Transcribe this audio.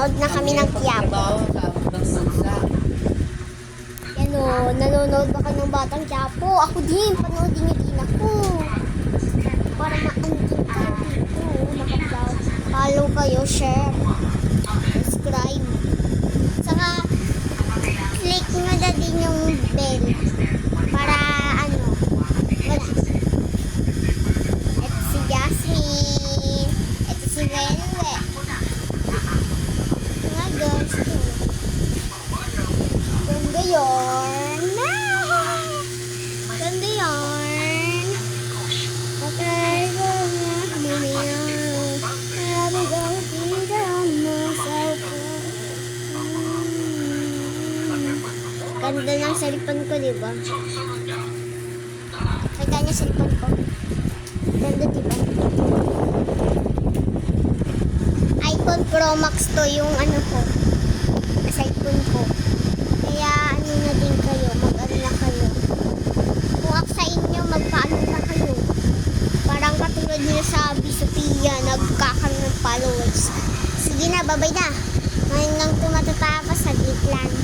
Nanonood na kami ng Quiapo. Yan o, nanonood ba ka ng Batang Quiapo? Ako din, panoodin niyo din ako. Para ma-andin ka dito. Follow kayo, share, subscribe. Saka, click nyo na din yung bell. Para ano, wala. Ito si Jasmine. Ito si Welwe. Mga girls. Ganda yun. Ganda yun. Okay, ganda ng cellphone ko, diba? Kaya niya cellphone ko. Ganda, diba? iPhone Pro Max to yung ano ko. Cellphone ko. Kaya ano na din kayo. Mag-ano na kayo. Kung ako sa inyo, magpaano na kayo. Parang katulad niyo sa Sophia, nagkakaroon ng followers. Sige na, babay na. Ngayon lang ito matatapos. Saglit lang.